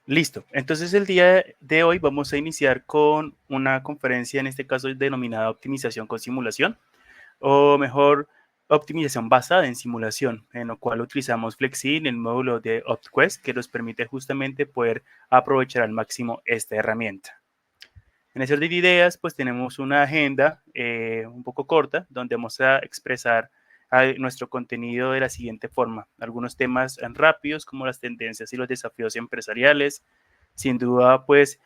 Listo. Entonces el día de hoy vamos a iniciar con una conferencia, en este caso denominada optimización con simulación, o mejor, optimización basada en simulación, en lo cual utilizamos Flexin, el módulo de OptQuest, que nos permite justamente poder aprovechar al máximo esta herramienta. En ese orden de ideas, pues tenemos una agenda un poco corta, donde vamos a expresar nuestro contenido de la siguiente forma. Algunos temas rápidos, como las tendencias y los desafíos empresariales. Sin duda, pues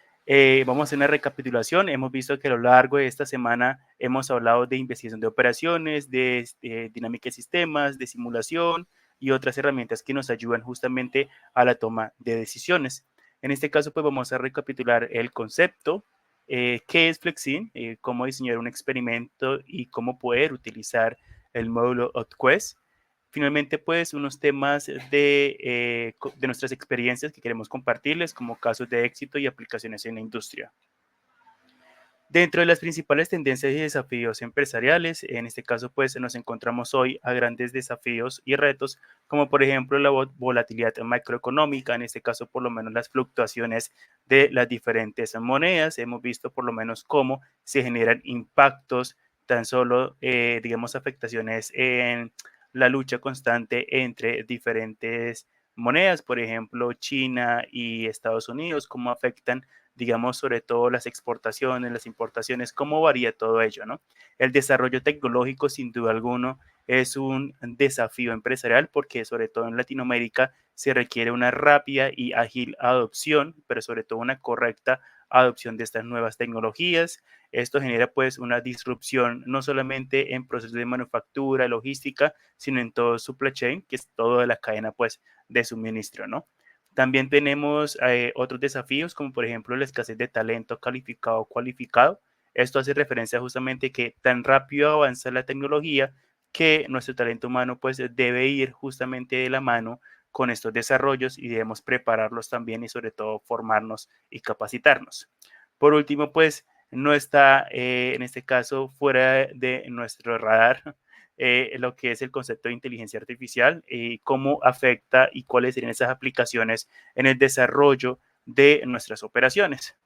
vamos a hacer una recapitulación. Hemos visto que a lo largo de esta semana hemos hablado de investigación de operaciones, de dinámica de sistemas, de simulación y otras herramientas que nos ayudan justamente a la toma de decisiones. En este caso, pues vamos a recapitular el concepto, qué es Flexin, cómo diseñar un experimento y cómo poder utilizar el módulo OutQuest. Finalmente, pues, unos temas de nuestras experiencias que queremos compartirles como casos de éxito y aplicaciones en la industria. Dentro de las principales tendencias y desafíos empresariales, en este caso, pues nos encontramos hoy a grandes desafíos y retos, como por ejemplo la volatilidad macroeconómica, en este caso por lo menos las fluctuaciones de las diferentes monedas. Hemos visto por lo menos cómo se generan impactos, tan solo, digamos, afectaciones en la lucha constante entre diferentes monedas, por ejemplo, China y Estados Unidos, cómo afectan, digamos, sobre todo las exportaciones, las importaciones, cómo varía todo ello, ¿no? El desarrollo tecnológico, sin duda alguno, es un desafío empresarial porque sobre todo en Latinoamérica se requiere una rápida y ágil adopción, pero sobre todo una correcta adopción de estas nuevas tecnologías. Esto genera pues una disrupción no solamente en procesos de manufactura, logística, sino en todo supply chain, que es toda la cadena pues de suministro, ¿no? También tenemos otros desafíos, como por ejemplo la escasez de talento calificado o cualificado. Esto hace referencia justamente que tan rápido avanza la tecnología que nuestro talento humano pues debe ir justamente de la mano con estos desarrollos y debemos prepararlos también y sobre todo formarnos y capacitarnos. Por último, pues no está en este caso fuera de nuestro radar lo que es el concepto de inteligencia artificial y cómo afecta y cuáles serían esas aplicaciones en el desarrollo de nuestras operaciones.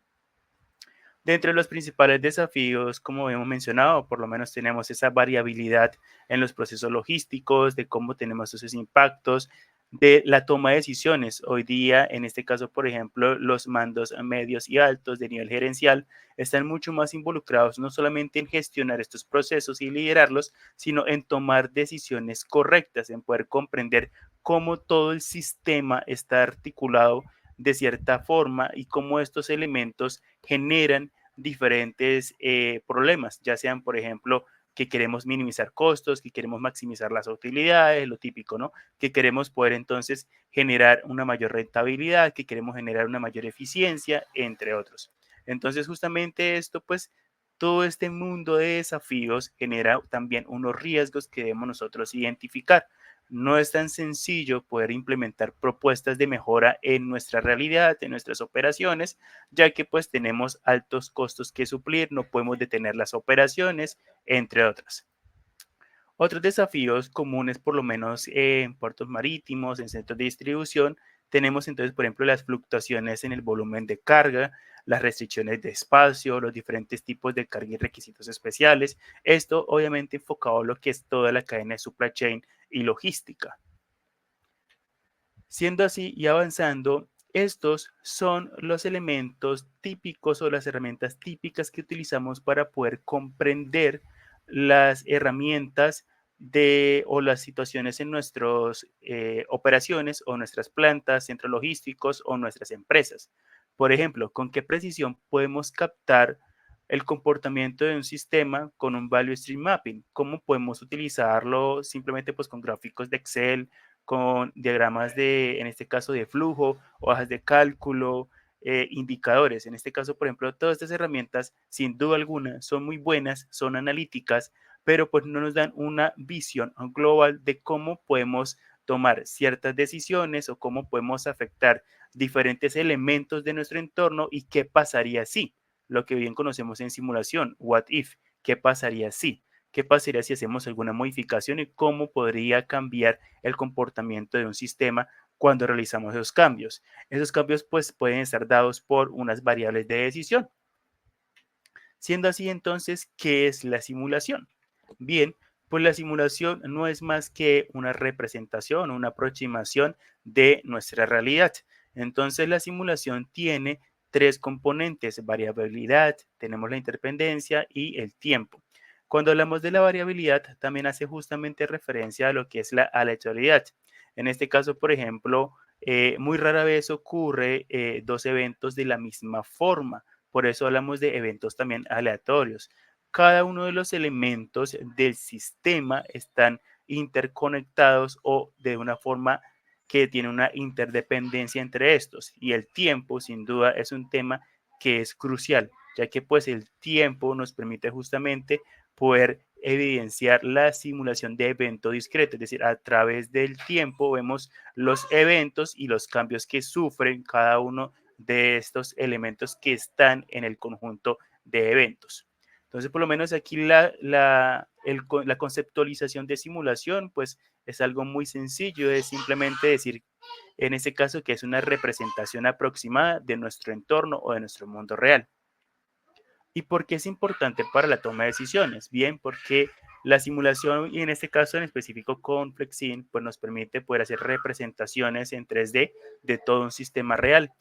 Dentro de los principales desafíos, como hemos mencionado, por lo menos tenemos esa variabilidad en los procesos logísticos, de cómo tenemos esos impactos, de la toma de decisiones. Hoy día, en este caso, por ejemplo, los mandos medios y altos de nivel gerencial están mucho más involucrados no solamente en gestionar estos procesos y liderarlos, sino en tomar decisiones correctas, en poder comprender cómo todo el sistema está articulado de cierta forma y cómo estos elementos generan diferentes problemas, ya sean, por ejemplo, que queremos minimizar costos, que queremos maximizar las utilidades, lo típico, ¿no? Que queremos poder entonces generar una mayor rentabilidad, que queremos generar una mayor eficiencia, entre otros. Entonces, justamente esto, pues, todo este mundo de desafíos genera también unos riesgos que debemos nosotros identificar. No es tan sencillo poder implementar propuestas de mejora en nuestra realidad, en nuestras operaciones, ya que pues tenemos altos costos que suplir, no podemos detener las operaciones, entre otras. Otros desafíos comunes, por lo menos en puertos marítimos, en centros de distribución, tenemos entonces, por ejemplo, las fluctuaciones en el volumen de carga, las restricciones de espacio, los diferentes tipos de carga y requisitos especiales. Esto obviamente enfocado a lo que es toda la cadena de supply chain y logística. Siendo así y avanzando, estos son los elementos típicos o las herramientas típicas que utilizamos para poder comprender las herramientas de o las situaciones en nuestras operaciones o nuestras plantas, centros logísticos o nuestras empresas. Por ejemplo, con qué precisión podemos captar el comportamiento de un sistema con un value stream mapping, cómo podemos utilizarlo simplemente pues con gráficos de Excel, con diagramas de, en este caso, de flujo, hojas de cálculo, indicadores. En este caso, por ejemplo, todas estas herramientas, sin duda alguna, son muy buenas, son analíticas, pero pues no nos dan una visión global de cómo podemos tomar ciertas decisiones o cómo podemos afectar diferentes elementos de nuestro entorno y qué pasaría si, lo que bien conocemos en simulación, what if, qué pasaría si. ¿Qué pasaría si hacemos alguna modificación y cómo podría cambiar el comportamiento de un sistema cuando realizamos esos cambios. Esos cambios pues pueden estar dados por unas variables de decisión. Siendo así, entonces, ¿qué es la simulación? Bien, pues la simulación no es más que una representación, una aproximación de nuestra realidad. Entonces, la simulación tiene tres componentes: variabilidad, tenemos la interdependencia y el tiempo. Cuando hablamos de la variabilidad, también hace justamente referencia a lo que es la aleatoriedad. En este caso, por ejemplo, muy rara vez ocurre dos eventos de la misma forma. Por eso hablamos de eventos también aleatorios. Cada uno de los elementos del sistema están interconectados o de una forma que tiene una interdependencia entre estos. Y el tiempo, sin duda, es un tema que es crucial, ya que pues el tiempo nos permite justamente poder evidenciar la simulación de evento discreto, es decir, a través del tiempo vemos los eventos y los cambios que sufren cada uno de estos elementos que están en el conjunto de eventos. Entonces, por lo menos aquí la conceptualización de simulación, pues es algo muy sencillo, es simplemente decir, en este caso, que es una representación aproximada de nuestro entorno o de nuestro mundo real. ¿Y por qué es importante para la toma de decisiones? Bien, porque la simulación, y en este caso en específico con Flexin, pues nos permite poder hacer representaciones en 3D de todo un sistema real.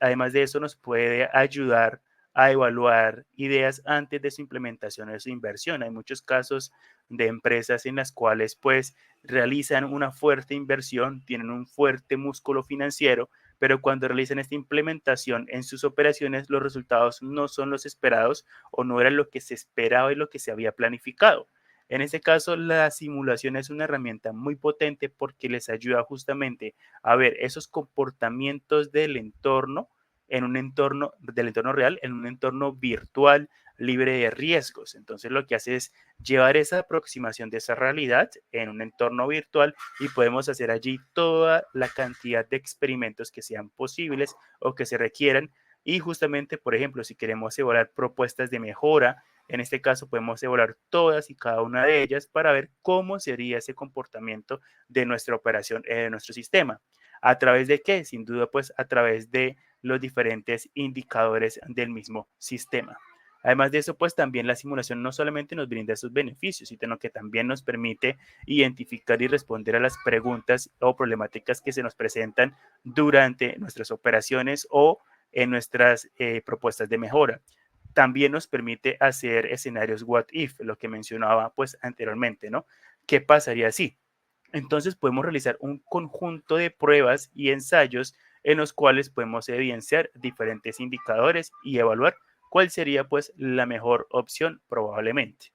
Además de eso, nos puede ayudar a evaluar ideas antes de su implementación o de su inversión. Hay muchos casos de empresas en las cuales pues realizan una fuerte inversión, tienen un fuerte músculo financiero, pero cuando realizan esta implementación en sus operaciones, los resultados no son los esperados o no eran lo que se esperaba y lo que se había planificado. En este caso, la simulación es una herramienta muy potente porque les ayuda justamente a ver esos comportamientos del entorno en un entorno del entorno real, en un entorno virtual libre de riesgos. Entonces lo que hace es llevar esa aproximación de esa realidad en un entorno virtual y podemos hacer allí toda la cantidad de experimentos que sean posibles o que se requieran. Y justamente, por ejemplo, si queremos evaluar propuestas de mejora, en este caso podemos evaluar todas y cada una de ellas para ver cómo sería ese comportamiento de nuestra operación, de nuestro sistema. ¿A través de qué? Sin duda, pues a través de los diferentes indicadores del mismo sistema. Además de eso, pues también la simulación no solamente nos brinda esos beneficios, sino que también nos permite identificar y responder a las preguntas o problemáticas que se nos presentan durante nuestras operaciones o en nuestras propuestas de mejora. También nos permite hacer escenarios what if, lo que mencionaba pues anteriormente, ¿no? ¿Qué pasaría si? Entonces podemos realizar un conjunto de pruebas y ensayos en los cuales podemos evidenciar diferentes indicadores y evaluar cuál sería pues la mejor opción probablemente.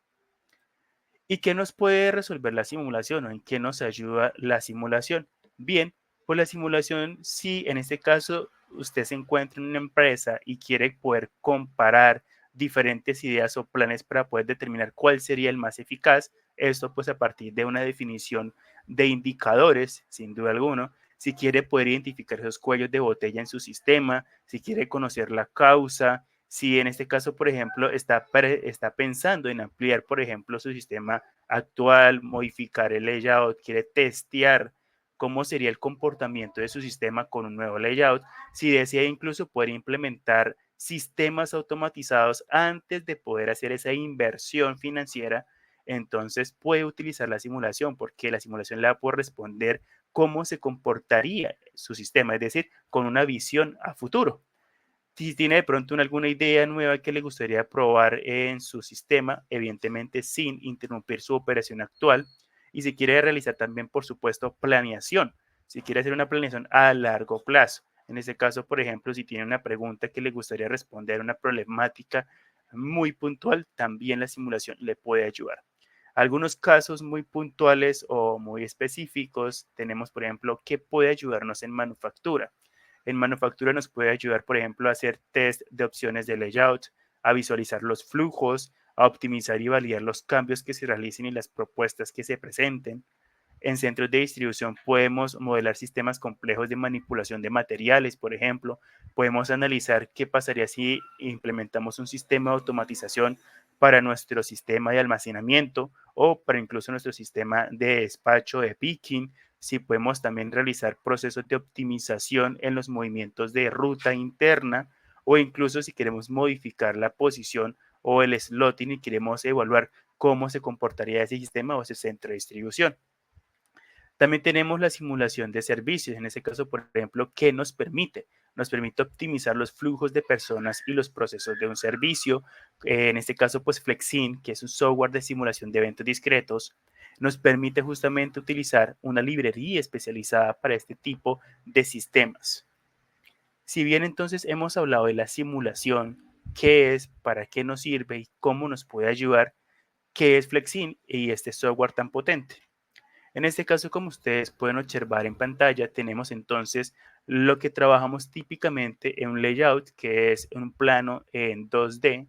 ¿Y qué nos puede resolver la simulación o en qué nos ayuda la simulación? Bien, pues la simulación, si en este caso usted se encuentra en una empresa y quiere poder comparar diferentes ideas o planes para poder determinar cuál sería el más eficaz, esto pues a partir de una definición de indicadores, sin duda alguna, si quiere poder identificar esos cuellos de botella en su sistema, si quiere conocer la causa, si en este caso, por ejemplo, está pensando en ampliar, por ejemplo, su sistema actual, modificar el layout, quiere testear cómo sería el comportamiento de su sistema con un nuevo layout, si desea incluso poder implementar sistemas automatizados antes de poder hacer esa inversión financiera, entonces puede utilizar la simulación porque la simulación le va a poder responder cómo se comportaría su sistema, es decir, con una visión a futuro. Si tiene de pronto alguna idea nueva que le gustaría probar en su sistema, evidentemente sin interrumpir su operación actual. Y si quiere realizar también, por supuesto, planeación. Si quiere hacer una planeación a largo plazo. En ese caso, por ejemplo, si tiene una pregunta que le gustaría responder, una problemática muy puntual, también la simulación le puede ayudar. Algunos casos muy puntuales o muy específicos tenemos, por ejemplo, que puede ayudarnos en manufactura. En manufactura nos puede ayudar, por ejemplo, a hacer test de opciones de layout, a visualizar los flujos, a optimizar y validar los cambios que se realicen y las propuestas que se presenten. En centros de distribución podemos modelar sistemas complejos de manipulación de materiales, por ejemplo. Podemos analizar qué pasaría si implementamos un sistema de automatización para nuestro sistema de almacenamiento o para incluso nuestro sistema de despacho de picking. si podemos también realizar procesos de optimización en los movimientos de ruta interna o incluso si queremos modificar la posición o el slotting y queremos evaluar cómo se comportaría ese sistema o ese centro de distribución. También tenemos la simulación de servicios, en este caso, por ejemplo, ¿qué nos permite? Nos permite optimizar los flujos de personas y los procesos de un servicio. En este caso, pues Flexin, que es un software de simulación de eventos discretos, nos permite justamente utilizar una librería especializada para este tipo de sistemas. Si bien entonces hemos hablado de la simulación, qué es, para qué nos sirve y cómo nos puede ayudar, qué es Flexin y este software tan potente. En este caso, como ustedes pueden observar en pantalla, tenemos entonces lo que trabajamos típicamente en un layout, que es un plano en 2D,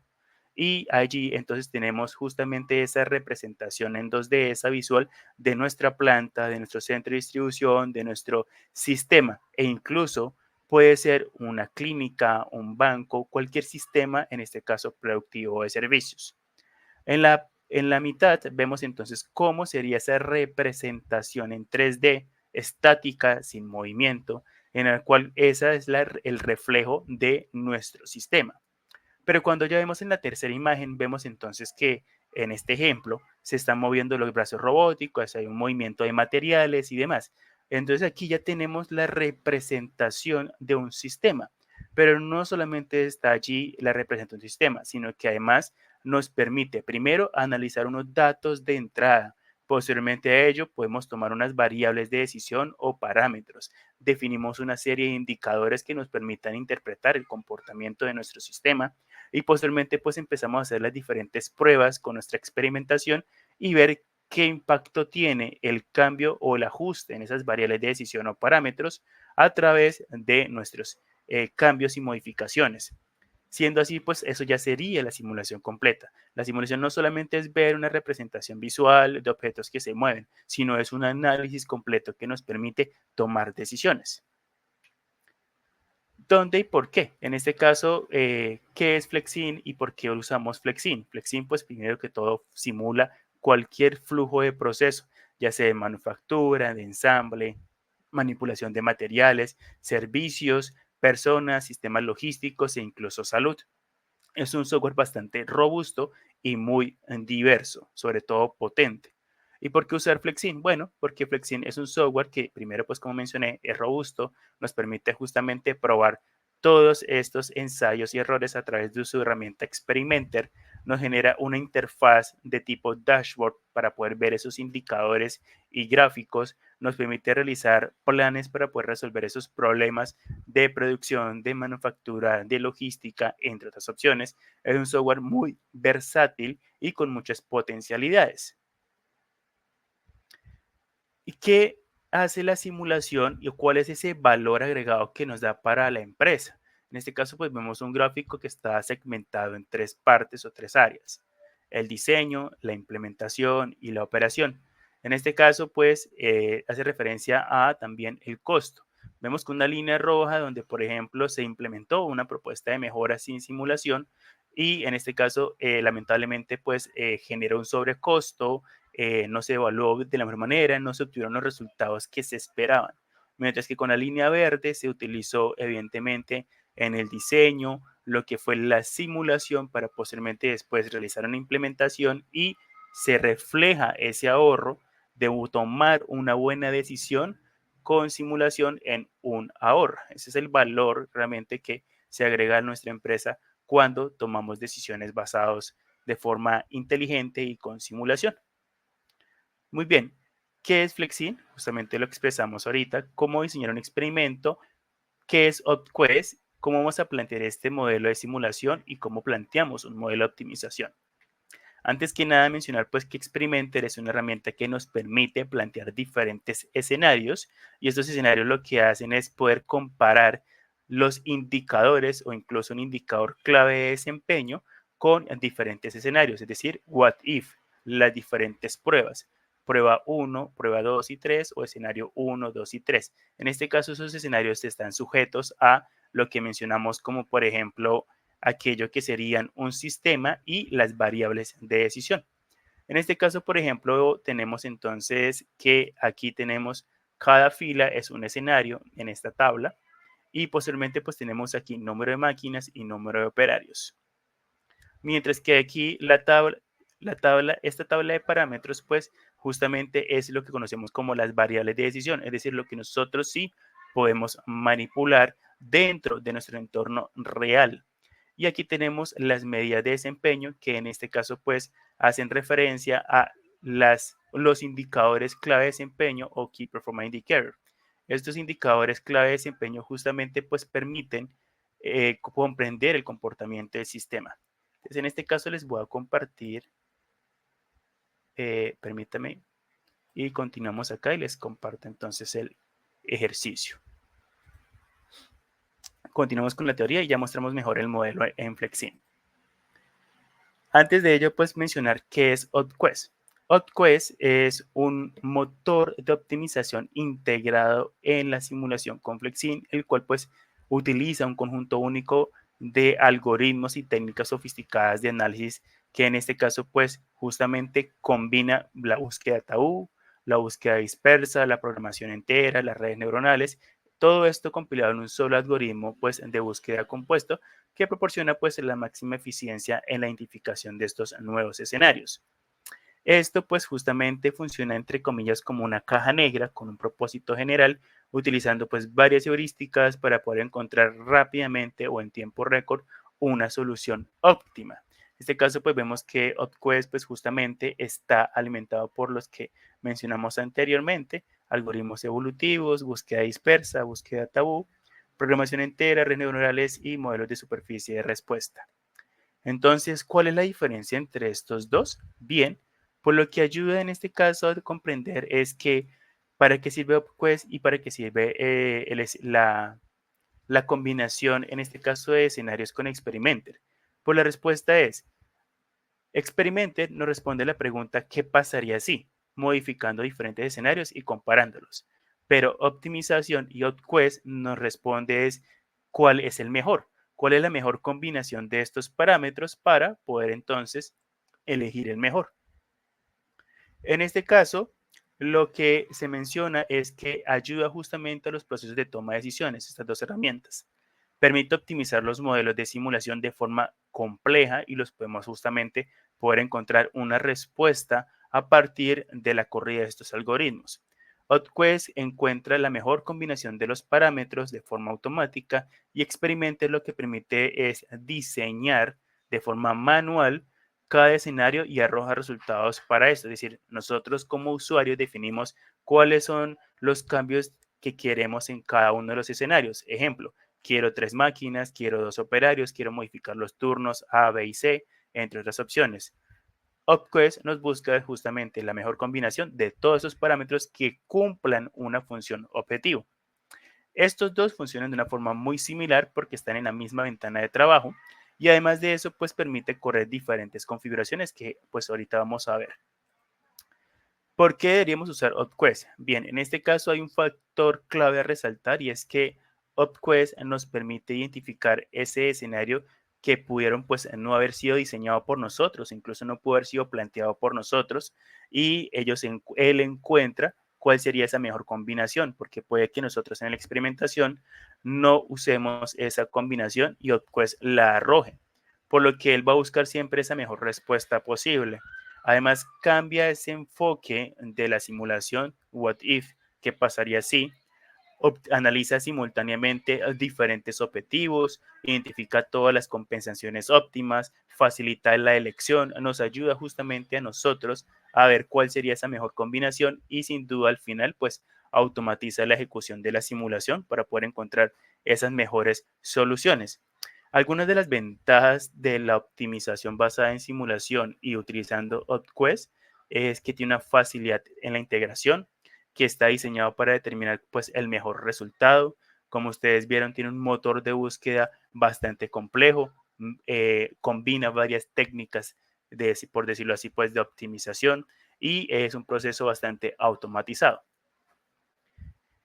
y allí entonces tenemos justamente esa representación en 2D, esa visual de nuestra planta, de nuestro centro de distribución, de nuestro sistema, e incluso puede ser una clínica, un banco, cualquier sistema, en este caso productivo de servicios. En la mitad vemos entonces cómo sería esa representación en 3D estática, sin movimiento, en la cual esa es el reflejo de nuestro sistema. Pero cuando ya vemos en la tercera imagen, vemos entonces que en este ejemplo se están moviendo los brazos robóticos, hay un movimiento de materiales y demás. Entonces aquí ya tenemos la representación de un sistema, pero no solamente está allí la representación de un sistema, sino que además nos permite primero analizar unos datos de entrada. Posteriormente a ello, podemos tomar unas variables de decisión o parámetros. Definimos una serie de indicadores que nos permitan interpretar el comportamiento de nuestro sistema y posteriormente pues empezamos a hacer las diferentes pruebas con nuestra experimentación y ver qué impacto tiene el cambio o el ajuste en esas variables de decisión o parámetros a través de nuestros cambios y modificaciones. Siendo así, pues eso ya sería la simulación completa. La simulación no solamente es ver una representación visual de objetos que se mueven, sino es un análisis completo que nos permite tomar decisiones. ¿Dónde y por qué? En este caso, ¿qué es Flexin y por qué usamos Flexin? Flexin, pues primero que todo, simula cualquier flujo de proceso, ya sea de manufactura, de ensamble, manipulación de materiales, servicios, personas, sistemas logísticos e incluso salud. Es un software bastante robusto y muy diverso, sobre todo potente. ¿Y por qué usar Flexin? Bueno, porque Flexin es un software que, primero, pues como mencioné, es robusto, nos permite justamente probar todos estos ensayos y errores a través de su herramienta Experimenter, nos genera una interfaz de tipo dashboard para poder ver esos indicadores y gráficos, nos permite realizar planes para poder resolver esos problemas de producción, de manufactura, de logística, entre otras opciones. Es un software muy versátil y con muchas potencialidades. ¿Y qué hace la simulación y cuál es ese valor agregado que nos da para la empresa? En este caso, pues vemos un gráfico que está segmentado en tres partes o tres áreas: el diseño, la implementación y la operación. En este caso, pues hace referencia a también el costo. Vemos con una línea roja donde, por ejemplo, se implementó una propuesta de mejora sin simulación y en este caso, lamentablemente, pues generó un sobrecosto, no se evaluó de la mejor manera, no se obtuvieron los resultados que se esperaban. Mientras que con la línea verde se utilizó evidentemente en el diseño, lo que fue la simulación para posteriormente después realizar una implementación y se refleja ese ahorro de tomar una buena decisión con simulación en un ahorro. Ese es el valor realmente que se agrega a nuestra empresa cuando tomamos decisiones basadas de forma inteligente y con simulación. Muy bien, ¿qué es Flexin? Justamente lo expresamos ahorita, cómo diseñar un experimento, qué es OptQuest, cómo vamos a plantear este modelo de simulación y cómo planteamos un modelo de optimización. Antes que nada mencionar pues que Experimenter es una herramienta que nos permite plantear diferentes escenarios y estos escenarios lo que hacen es poder comparar los indicadores o incluso un indicador clave de desempeño con diferentes escenarios, es decir, what if, las diferentes pruebas. Prueba 1, prueba 2 y 3 o escenario 1, 2 y 3. En este caso, esos escenarios están sujetos a lo que mencionamos como, por ejemplo, aquello que serían un sistema y las variables de decisión. En este caso, por ejemplo, tenemos entonces que aquí tenemos Cada fila es un escenario en esta tabla y posteriormente pues tenemos aquí número de máquinas y número de operarios. Mientras que aquí esta tabla de parámetros, pues justamente es lo que conocemos como las variables de decisión, es decir, lo que nosotros sí podemos manipular dentro de nuestro entorno real. Y aquí tenemos las medidas de desempeño, que en este caso pues hacen referencia a los indicadores clave de desempeño o Key Performance Indicator. Estos indicadores clave de desempeño justamente pues permiten comprender el comportamiento del sistema. Entonces, en este caso les voy a compartir, permítame, y continuamos acá y les comparto entonces el ejercicio. Continuamos con la teoría y ya mostramos mejor el modelo en Flexim. Antes de ello, pues mencionar qué es OddQuest. OddQuest es un motor de optimización integrado en la simulación con Flexim, el cual pues utiliza un conjunto único de algoritmos y técnicas sofisticadas de análisis que en este caso pues justamente combina la búsqueda tabú, la búsqueda dispersa, la programación entera, las redes neuronales, todo esto compilado en un solo algoritmo pues de búsqueda compuesto que proporciona pues la máxima eficiencia en la identificación de estos nuevos escenarios. Esto pues justamente funciona entre comillas como una caja negra con un propósito general, utilizando pues varias heurísticas para poder encontrar rápidamente o en tiempo récord una solución óptima. En este caso pues vemos que OpQuest pues justamente está alimentado por los que mencionamos anteriormente, algoritmos evolutivos, búsqueda dispersa, búsqueda tabú, programación entera, redes neuronales y modelos de superficie de respuesta. Entonces, ¿cuál es la diferencia entre estos dos? Bien, por lo que ayuda en este caso a comprender es que para qué sirve OpQuest y para qué sirve la combinación, en este caso de escenarios con Experimenter. Pues la respuesta es, Experimenter nos responde la pregunta ¿qué pasaría si? Modificando diferentes escenarios y comparándolos. Pero optimización y OutQuest nos responde es cuál es el mejor, cuál es la mejor combinación de estos parámetros para poder entonces elegir el mejor. En este caso, lo que se menciona es que ayuda justamente a los procesos de toma de decisiones, estas dos herramientas. Permite optimizar los modelos de simulación de forma compleja y los podemos justamente poder encontrar una respuesta a partir de la corrida de estos algoritmos. OutQuest encuentra la mejor combinación de los parámetros de forma automática y Experimente lo que permite es diseñar de forma manual cada escenario y arroja resultados para esto. Es decir, nosotros como usuarios definimos cuáles son los cambios que queremos en cada uno de los escenarios. Ejemplo, quiero 3 máquinas, quiero 2 operarios, quiero modificar los turnos A, B y C, entre otras opciones. OpQuest nos busca justamente la mejor combinación de todos esos parámetros que cumplan una función objetivo. Estos dos funcionan de una forma muy similar porque están en la misma ventana de trabajo y además de eso pues permite correr diferentes configuraciones que pues ahorita vamos a ver. ¿Por qué deberíamos usar OpQuest? Bien, en este caso hay un factor clave a resaltar y es que OpQuest nos permite identificar ese escenario que pudieron pues no haber sido diseñado por nosotros, incluso no pudo haber sido planteado por nosotros y él encuentra cuál sería esa mejor combinación, porque puede que nosotros en la experimentación no usemos esa combinación y OpQuest la arroje, por lo que él va a buscar siempre esa mejor respuesta posible. Además, cambia ese enfoque de la simulación, what if, qué pasaría si, analiza simultáneamente diferentes objetivos, identifica todas las compensaciones óptimas, facilita la elección, nos ayuda justamente a nosotros a ver cuál sería esa mejor combinación y sin duda al final pues automatiza la ejecución de la simulación para poder encontrar esas mejores soluciones. Algunas de las ventajas de la optimización basada en simulación y utilizando OpQuest es que tiene una facilidad en la integración, que está diseñado para determinar pues, el mejor resultado. Como ustedes vieron, tiene un motor de búsqueda bastante complejo, combina varias técnicas, por decirlo así, pues, de optimización y es un proceso bastante automatizado.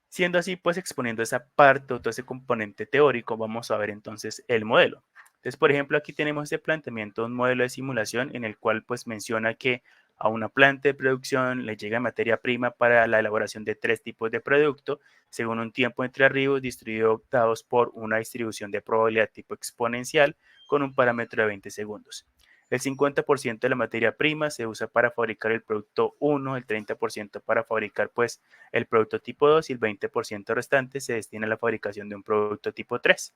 Siendo así, pues exponiendo esa parte o todo ese componente teórico, vamos a ver entonces el modelo. Entonces, por ejemplo, aquí tenemos este planteamiento de un modelo de simulación en el cual pues menciona que a una planta de producción le llega materia prima para la elaboración de 3 tipos de producto, según un tiempo entre arribos distribuido dados por una distribución de probabilidad tipo exponencial con un parámetro de 20 segundos. El 50% de la materia prima se usa para fabricar el producto 1, el 30% para fabricar pues el producto tipo 2 y el 20% restante se destina a la fabricación de un producto tipo 3.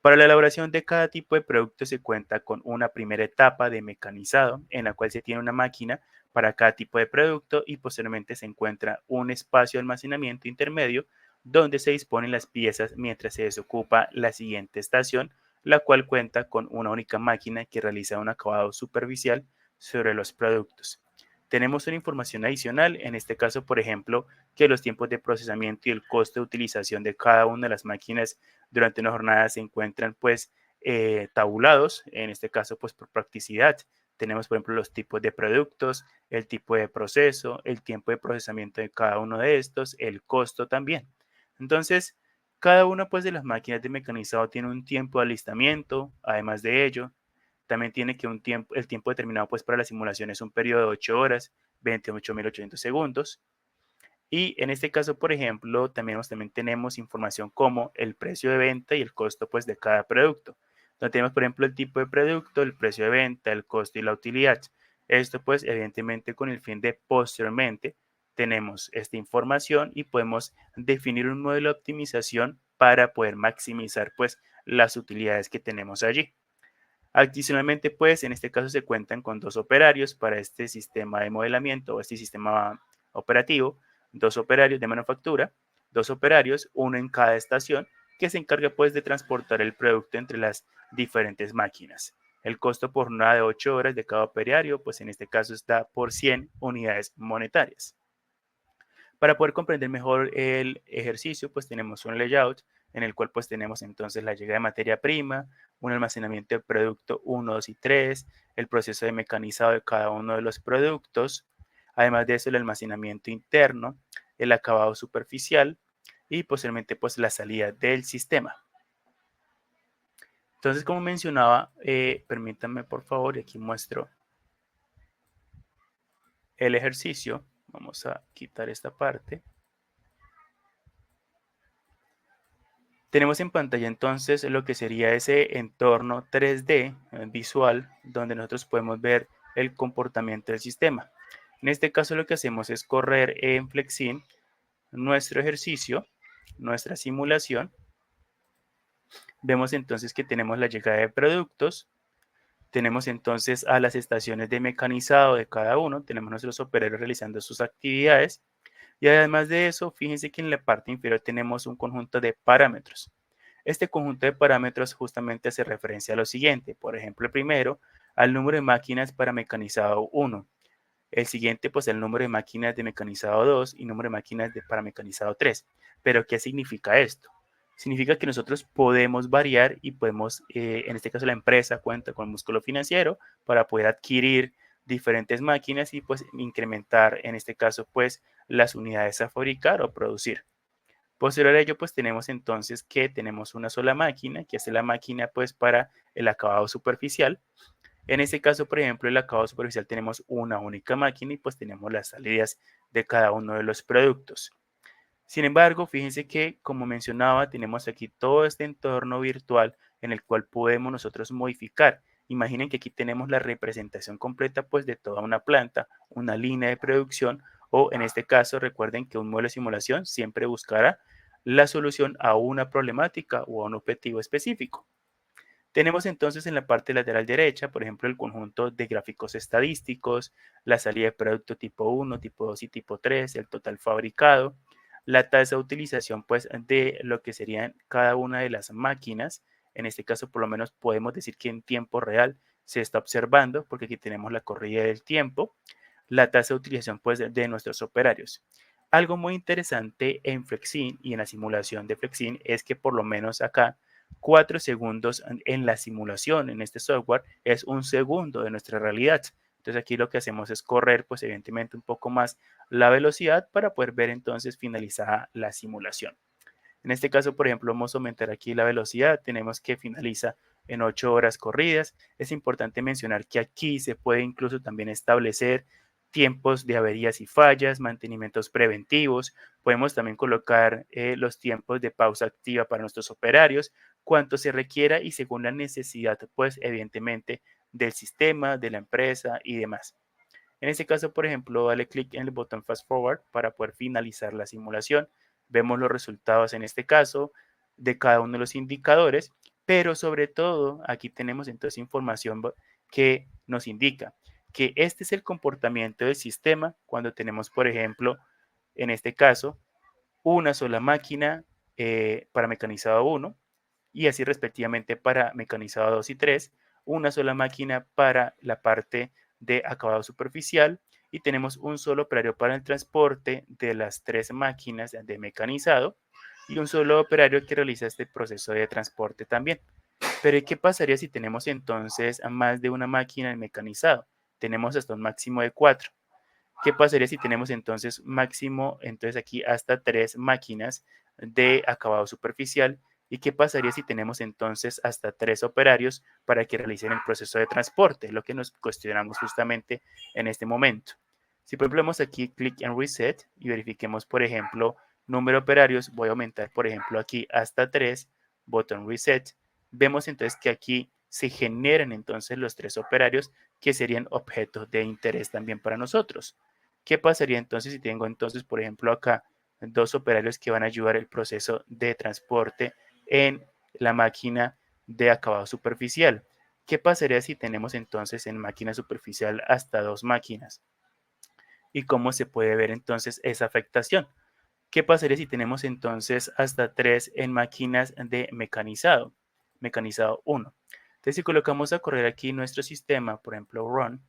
Para la elaboración de cada tipo de producto se cuenta con una primera etapa de mecanizado en la cual se tiene una máquina para cada tipo de producto y posteriormente se encuentra un espacio de almacenamiento intermedio donde se disponen las piezas mientras se desocupa la siguiente estación, la cual cuenta con una única máquina que realiza un acabado superficial sobre los productos. Tenemos una información adicional, en este caso, por ejemplo, que los tiempos de procesamiento y el costo de utilización de cada una de las máquinas durante una jornada se encuentran pues tabulados, en este caso pues por practicidad. Tenemos por ejemplo los tipos de productos, el tipo de proceso, el tiempo de procesamiento de cada uno de estos, el costo también. Entonces, cada una pues de las máquinas de mecanizado tiene un tiempo de alistamiento, además de ello, también tiene que el tiempo determinado pues para la simulación es un periodo de 8 horas, 28.800 segundos. Y en este caso, por ejemplo, también tenemos información como el precio de venta y el costo pues, de cada producto. Donde tenemos, por ejemplo, el tipo de producto, el precio de venta, el costo y la utilidad. Esto, pues, evidentemente, con el fin de posteriormente tenemos esta información y podemos definir un modelo de optimización para poder maximizar, pues, las utilidades que tenemos allí. Adicionalmente, pues, en este caso se cuentan con 2 operarios para este sistema de modelamiento o este sistema operativo, 2 operarios de manufactura, 2 operarios, uno en cada estación, que se encarga pues de transportar el producto entre las diferentes máquinas. El costo por jornada de 8 horas de cada operario, pues en este caso está por 100 unidades monetarias. Para poder comprender mejor el ejercicio, pues tenemos un layout en el cual pues tenemos entonces la llegada de materia prima, un almacenamiento de producto 1, 2 y 3, el proceso de mecanizado de cada uno de los productos, además de eso el almacenamiento interno, el acabado superficial y posteriormente pues la salida del sistema. Entonces, como mencionaba, permítanme por favor, y aquí muestro el ejercicio. Vamos a quitar esta parte. Tenemos en pantalla entonces lo que sería ese entorno 3D visual donde nosotros podemos ver el comportamiento del sistema. En este caso lo que hacemos es correr en Flexin nuestro ejercicio, nuestra simulación. Vemos entonces que tenemos la llegada de productos, tenemos entonces a las estaciones de mecanizado de cada uno, tenemos nuestros operarios realizando sus actividades y además de eso, fíjense que en la parte inferior tenemos un conjunto de parámetros. Este conjunto de parámetros justamente hace referencia a lo siguiente. Por ejemplo, el primero, al número de máquinas para mecanizado 1. El siguiente, pues el número de máquinas de mecanizado 2 y número de máquinas para mecanizado 3. Pero, ¿qué significa esto? Significa que nosotros podemos variar y podemos, en este caso la empresa cuenta con el músculo financiero para poder adquirir diferentes máquinas y pues incrementar, en este caso, pues las unidades a fabricar o producir. Posterior a ello, pues tenemos entonces que tenemos una sola máquina, que es la máquina pues para el acabado superficial. En este caso, por ejemplo, el acabado superficial tenemos una única máquina y pues tenemos las salidas de cada uno de los productos. Sin embargo, fíjense que, como mencionaba, tenemos aquí todo este entorno virtual en el cual podemos nosotros modificar. Imaginen que aquí tenemos la representación completa pues de toda una planta, una línea de producción o en este caso recuerden que un modelo de simulación siempre buscará la solución a una problemática o a un objetivo específico. Tenemos entonces en la parte lateral derecha, por ejemplo, el conjunto de gráficos estadísticos, la salida de producto tipo 1, tipo 2 y tipo 3, el total fabricado, la tasa de utilización pues de lo que serían cada una de las máquinas. En este caso, por lo menos podemos decir que en tiempo real se está observando, porque aquí tenemos la corrida del tiempo, la tasa de utilización pues de nuestros operarios. Algo muy interesante en Flexin y en la simulación de Flexin es que por lo menos acá 4 segundos en la simulación, en este software, es un segundo de nuestra realidad. Entonces aquí lo que hacemos es correr, pues evidentemente un poco más la velocidad para poder ver entonces finalizada la simulación. En este caso, por ejemplo, vamos a aumentar aquí la velocidad. Tenemos que finaliza en 8 horas corridas. Es importante mencionar que aquí se puede incluso también establecer tiempos de averías y fallas, mantenimientos preventivos. Podemos también colocar los tiempos de pausa activa para nuestros operarios, cuánto se requiera y según la necesidad, pues evidentemente del sistema, de la empresa y demás. En este caso, por ejemplo, dale clic en el botón Fast Forward para poder finalizar la simulación. Vemos los resultados en este caso de cada uno de los indicadores, pero sobre todo aquí tenemos entonces información que nos indica que este es el comportamiento del sistema cuando tenemos, por ejemplo, en este caso, una sola máquina para mecanizado 1 y así respectivamente para mecanizado 2 y 3, una sola máquina para la parte de acabado superficial y tenemos un solo operario para el transporte de las 3 máquinas de mecanizado y un solo operario que realiza este proceso de transporte también. Pero ¿qué pasaría si tenemos entonces más de una máquina en mecanizado? Tenemos hasta un máximo de 4. ¿Qué pasaría si tenemos entonces máximo, entonces aquí hasta 3 máquinas de acabado superficial? ¿Y qué pasaría si tenemos entonces hasta 3 operarios para que realicen el proceso de transporte? Lo que nos cuestionamos justamente en este momento. Si por ejemplo vemos aquí clic en Reset y verifiquemos, por ejemplo, número de operarios, voy a aumentar, por ejemplo, aquí hasta 3, botón Reset. Vemos entonces que aquí se generan entonces los 3 operarios que serían objetos de interés también para nosotros. ¿Qué pasaría entonces si tengo entonces, por ejemplo, acá 2 operarios que van a ayudar el proceso de transporte en la máquina de acabado superficial? ¿Qué pasaría si tenemos entonces en máquina superficial hasta 2 máquinas? ¿Y cómo se puede ver entonces esa afectación? ¿Qué pasaría si tenemos entonces hasta 3 en máquinas de mecanizado? Mecanizado 1. Entonces, si colocamos a correr aquí nuestro sistema, por ejemplo, run,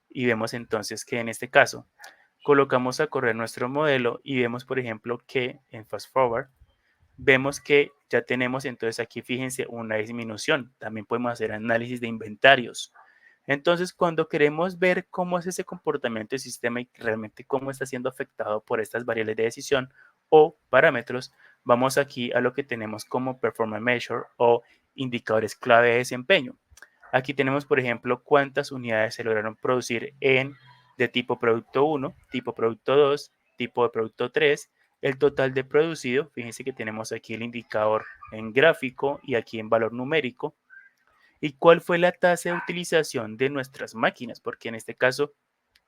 y vemos entonces que en este caso colocamos a correr nuestro modelo y vemos, por ejemplo, que en Fast Forward vemos que ya tenemos entonces aquí, fíjense, una disminución. También podemos hacer análisis de inventarios. Entonces, cuando queremos ver cómo es ese comportamiento del sistema y realmente cómo está siendo afectado por estas variables de decisión o parámetros, vamos aquí a lo que tenemos como Performance Measure o indicadores clave de desempeño. Aquí tenemos, por ejemplo, cuántas unidades se lograron producir en de tipo producto 1, tipo producto 2, tipo de producto 3, el total de producido. Fíjense que tenemos aquí el indicador en gráfico y aquí en valor numérico. ¿Y cuál fue la tasa de utilización de nuestras máquinas? Porque en este caso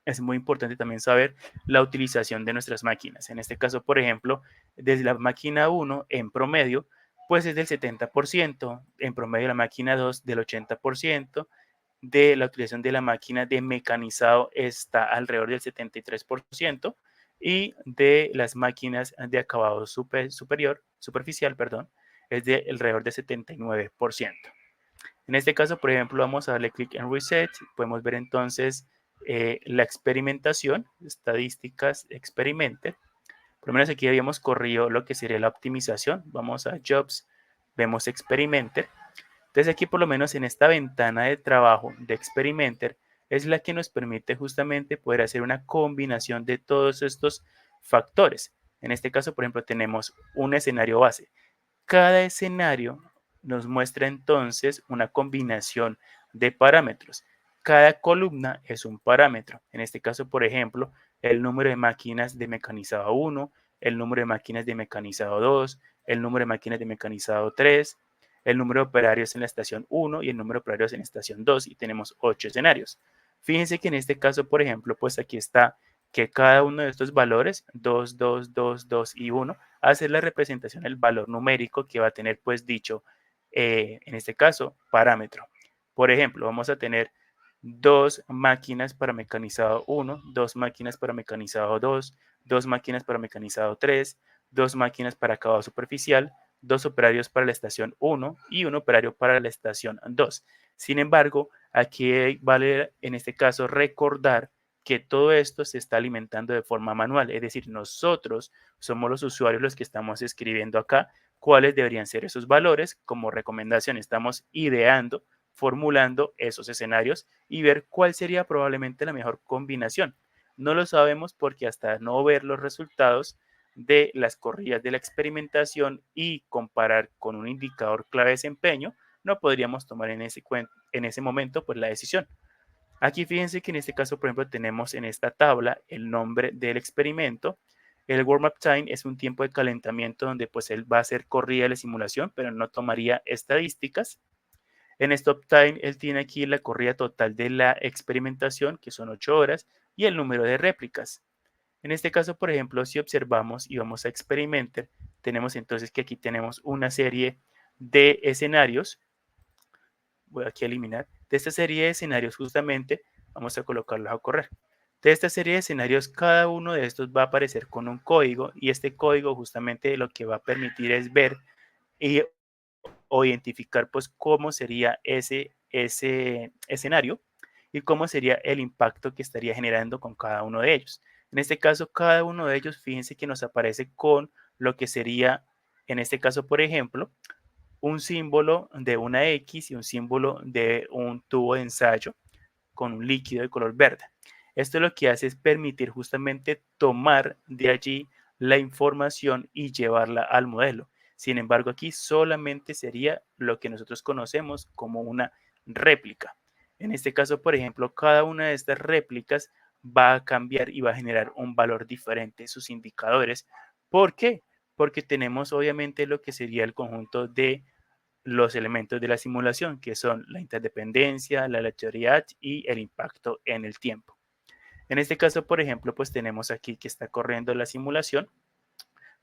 es muy importante también saber la utilización de nuestras máquinas. En este caso, por ejemplo, desde la máquina 1 en promedio, pues es del 70%, en promedio la máquina 2 del 80%, de la utilización de la máquina de mecanizado está alrededor del 73% y de las máquinas de acabado superficial, perdón, es de alrededor del 79%. En este caso, por ejemplo, vamos a darle clic en Reset. Podemos ver entonces la experimentación, estadísticas Experimented. Por lo menos aquí habíamos corrido lo que sería la optimización. Vamos a Jobs, vemos Experimented. Entonces aquí por lo menos en esta ventana de trabajo de Experimenter es la que nos permite justamente poder hacer una combinación de todos estos factores. En este caso, por ejemplo, tenemos un escenario base. Cada escenario nos muestra entonces una combinación de parámetros. Cada columna es un parámetro. En este caso, por ejemplo, el número de máquinas de mecanizado 1, el número de máquinas de mecanizado 2, el número de máquinas de mecanizado 3, el número de operarios en la estación 1 y el número de operarios en la estación 2 y tenemos 8 escenarios. Fíjense que en este caso, por ejemplo, pues aquí está que cada uno de estos valores, 2, 2, 2, 2 y 1, hace la representación del valor numérico que va a tener pues dicho, en este caso, parámetro. Por ejemplo, vamos a tener 2 máquinas para mecanizado 1, 2 máquinas para mecanizado 2, 2 máquinas para mecanizado 3, 2 máquinas para acabado superficial, 2 operarios para la estación 1 y un operario para la estación 2. Sin embargo, aquí vale en este caso recordar que todo esto se está alimentando de forma manual, es decir, nosotros somos los usuarios los que estamos escribiendo acá cuáles deberían ser esos valores. Como recomendación, estamos ideando, formulando esos escenarios y ver cuál sería probablemente la mejor combinación. No lo sabemos porque hasta no ver los resultados de las corridas de la experimentación y comparar con un indicador clave de desempeño, no podríamos tomar en ese momento pues la decisión. Aquí fíjense que en este caso, por ejemplo, tenemos en esta tabla el nombre del experimento. El warm-up time es un tiempo de calentamiento donde pues él va a hacer corrida de la simulación, pero no tomaría estadísticas. En stop time, él tiene aquí la corrida total de la experimentación, que son 8 horas, y el número de réplicas. En este caso, por ejemplo, si observamos y vamos a Experimenter, tenemos entonces que aquí tenemos una serie de escenarios. Voy aquí a eliminar. De esta serie de escenarios justamente vamos a colocarlos a correr. De esta serie de escenarios, cada uno de estos va a aparecer con un código y este código justamente lo que va a permitir es ver y, o identificar pues cómo sería ese escenario y cómo sería el impacto que estaría generando con cada uno de ellos. En este caso, cada uno de ellos, fíjense que nos aparece con lo que sería, en este caso, por ejemplo, un símbolo de una X y un símbolo de un tubo de ensayo con un líquido de color verde. Esto lo que hace es permitir justamente tomar de allí la información y llevarla al modelo. Sin embargo, aquí solamente sería lo que nosotros conocemos como una réplica. En este caso, por ejemplo, cada una de estas réplicas va a cambiar y va a generar un valor diferente, sus indicadores. ¿Por qué? Porque tenemos obviamente lo que sería el conjunto de los elementos de la simulación, que son la interdependencia, la aleatoriedad y el impacto en el tiempo. En este caso, por ejemplo, pues tenemos aquí que está corriendo la simulación.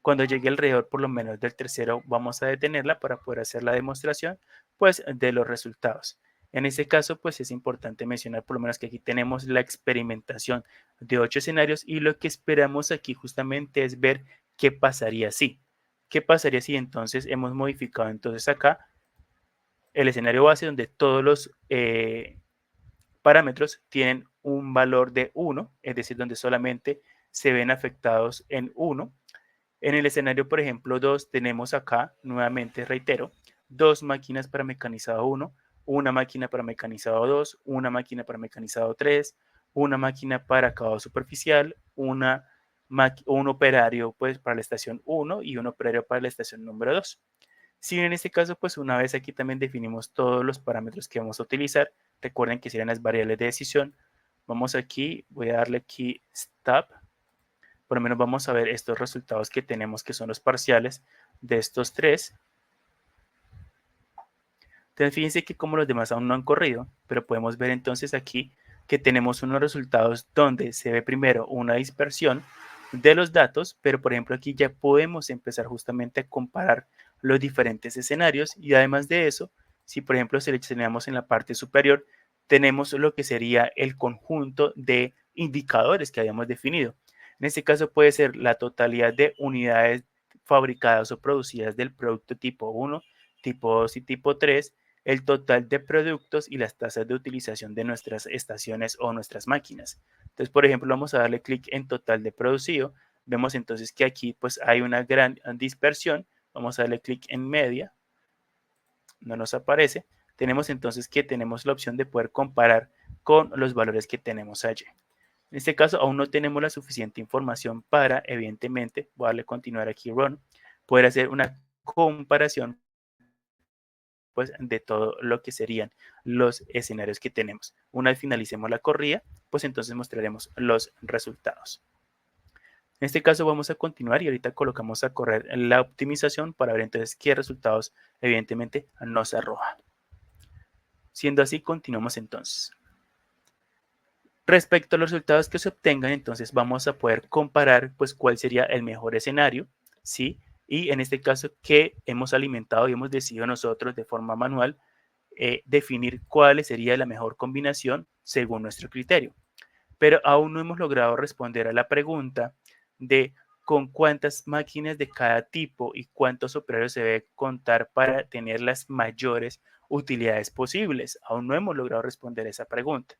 Cuando llegue alrededor por lo menos del tercero, vamos a detenerla para poder hacer la demostración pues, de los resultados. En este caso, pues es importante mencionar por lo menos que aquí tenemos la experimentación de 8 escenarios y lo que esperamos aquí justamente es ver qué pasaría si. ¿Qué pasaría si entonces hemos modificado entonces acá el escenario base donde todos los parámetros tienen un valor de 1, es decir, donde solamente se ven afectados en 1. En el escenario, por ejemplo, 2, tenemos acá, nuevamente reitero, dos máquinas para mecanizado 1, una máquina para mecanizado 2, una máquina para mecanizado 3, una máquina para acabado superficial, un operario pues, para la estación 1 y un operario para la estación número 2. Si en este caso, pues una vez aquí también definimos todos los parámetros que vamos a utilizar, recuerden que serían las variables de decisión. Vamos aquí, voy a darle aquí Stop. Por lo menos vamos a ver estos resultados que tenemos, que son los parciales de estos tres. Entonces, fíjense que como los demás aún no han corrido, pero podemos ver entonces aquí que tenemos unos resultados donde se ve primero una dispersión de los datos, pero por ejemplo aquí ya podemos empezar justamente a comparar los diferentes escenarios y además de eso, si por ejemplo seleccionamos en la parte superior, tenemos lo que sería el conjunto de indicadores que habíamos definido. En este caso puede ser la totalidad de unidades fabricadas o producidas del producto tipo 1, tipo 2 y tipo 3, el total de productos y las tasas de utilización de nuestras estaciones o nuestras máquinas. Entonces, por ejemplo, vamos a darle clic en total de producido. Vemos entonces que aquí pues hay una gran dispersión. Vamos a darle clic en media. No nos aparece. Tenemos entonces que tenemos la opción de poder comparar con los valores que tenemos allí. En este caso aún no tenemos la suficiente información para, evidentemente, voy a darle continuar aquí, Run, poder hacer una comparación pues, de todo lo que serían los escenarios que tenemos. Una vez finalicemos la corrida, pues entonces mostraremos los resultados. En este caso vamos a continuar y ahorita colocamos a correr la optimización para ver entonces qué resultados evidentemente nos arroja. Siendo así, continuamos entonces. Respecto a los resultados que se obtengan, entonces vamos a poder comparar pues cuál sería el mejor escenario, ¿sí? Y en este caso que hemos alimentado y hemos decidido nosotros de forma manual definir cuál sería la mejor combinación según nuestro criterio. Pero aún no hemos logrado responder a la pregunta de con cuántas máquinas de cada tipo y cuántos operarios se debe contar para tener las mayores utilidades posibles. Aún no hemos logrado responder esa pregunta.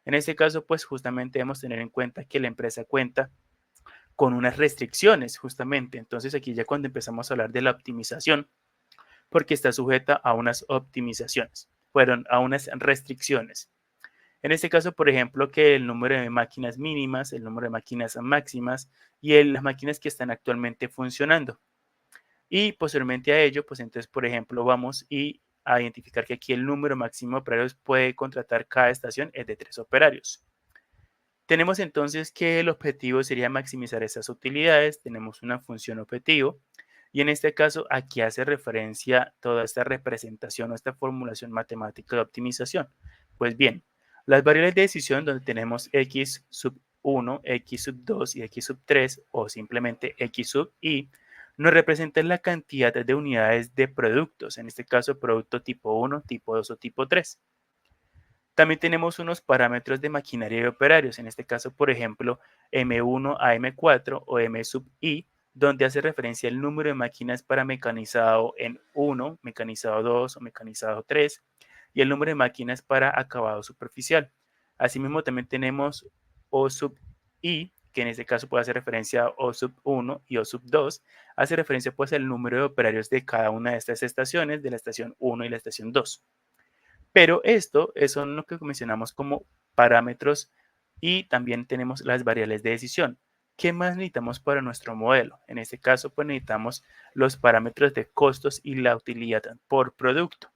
En este caso, pues justamente debemos tener en cuenta que la empresa cuenta con unas restricciones, justamente. Entonces aquí ya cuando empezamos a hablar de la optimización, porque está sujeta a unas optimizaciones, fueron a unas restricciones. En este caso, por ejemplo, que el número de máquinas mínimas, el número de máquinas máximas y las máquinas que están actualmente funcionando. Y posteriormente a ello, pues entonces, por ejemplo, vamos y a identificar que aquí el número máximo de operarios puede contratar cada estación es de 3 operarios. Tenemos entonces que el objetivo sería maximizar esas utilidades, tenemos una función objetivo y en este caso aquí hace referencia toda esta representación o esta formulación matemática de optimización. Pues bien, las variables de decisión donde tenemos x sub 1, x sub 2 y x sub 3 o simplemente x sub i nos representan la cantidad de unidades de productos, en este caso producto tipo 1, tipo 2 o tipo 3. También tenemos unos parámetros de maquinaria y operarios, en este caso, por ejemplo, M1 a M4 o M sub I, donde hace referencia el número de máquinas para mecanizado en 1, mecanizado 2 o mecanizado 3 y el número de máquinas para acabado superficial. Asimismo, también tenemos O sub I, que en este caso puede hacer referencia a O sub 1 y O sub 2, hace referencia pues al número de operarios de cada una de estas estaciones, de la estación 1 y la estación 2. Pero esto son lo que mencionamos como parámetros y también tenemos las variables de decisión. ¿Qué más necesitamos para nuestro modelo? En este caso, pues necesitamos los parámetros de costos y la utilidad por producto.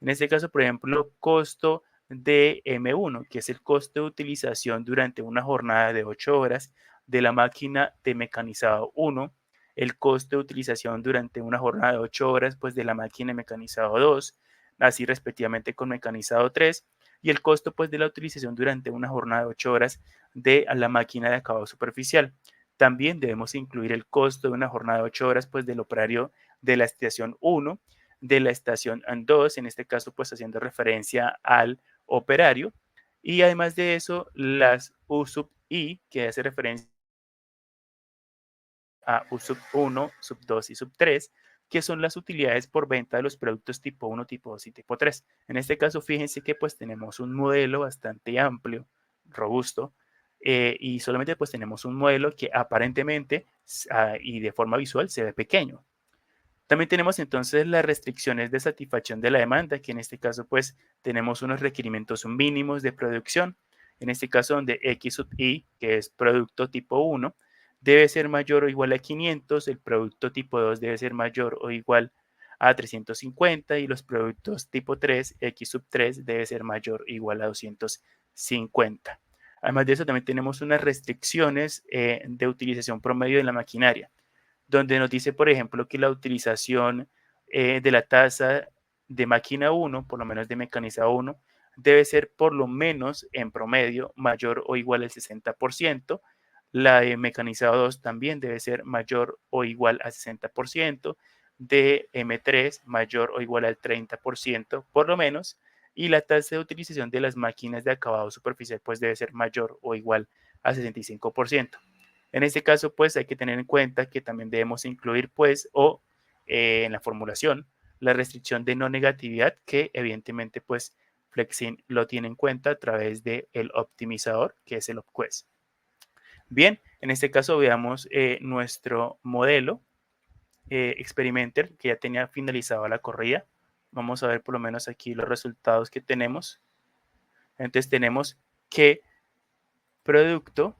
En este caso, por ejemplo, costo de M1, que es el costo de utilización durante una jornada de 8 horas de la máquina de mecanizado 1, el costo de utilización durante una jornada de 8 horas pues, de la máquina de mecanizado 2, así respectivamente con mecanizado 3, y el costo pues, de la utilización durante una jornada de 8 horas de la máquina de acabado superficial. También debemos incluir el costo de una jornada de 8 horas pues, del operario de la estación 1, de la estación 2, en este caso pues haciendo referencia al operario, y además de eso las U sub I, que hace referencia a U sub 1, sub 2 y sub 3, que son las utilidades por venta de los productos tipo 1, tipo 2 y tipo 3. En este caso, fíjense que pues tenemos un modelo bastante amplio, robusto, y solamente pues tenemos un modelo que aparentemente y de forma visual se ve pequeño. También tenemos entonces las restricciones de satisfacción de la demanda, que en este caso pues tenemos unos requerimientos mínimos de producción, en este caso donde X sub I, que es producto tipo 1, debe ser mayor o igual a 500, el producto tipo 2 debe ser mayor o igual a 350 y los productos tipo 3, X sub 3, debe ser mayor o igual a 250. Además de eso también tenemos unas restricciones de utilización promedio de la maquinaria donde nos dice, por ejemplo, que la utilización de la tasa de máquina 1, por lo menos de mecanizado 1, debe ser por lo menos en promedio mayor o igual al 60%. La de mecanizado 2 también debe ser mayor o igual al 60%. De M3 mayor o igual al 30% por lo menos. Y la tasa de utilización de las máquinas de acabado superficial pues debe ser mayor o igual al 65%. En este caso, pues hay que tener en cuenta que también debemos incluir, pues, en la formulación, la restricción de no negatividad, que evidentemente, pues, Flexin lo tiene en cuenta a través del optimizador, que es el OpQuest. Bien, en este caso veamos nuestro modelo Experimenter, que ya tenía finalizado la corrida. Vamos a ver por lo menos aquí los resultados que tenemos. Entonces tenemos que producto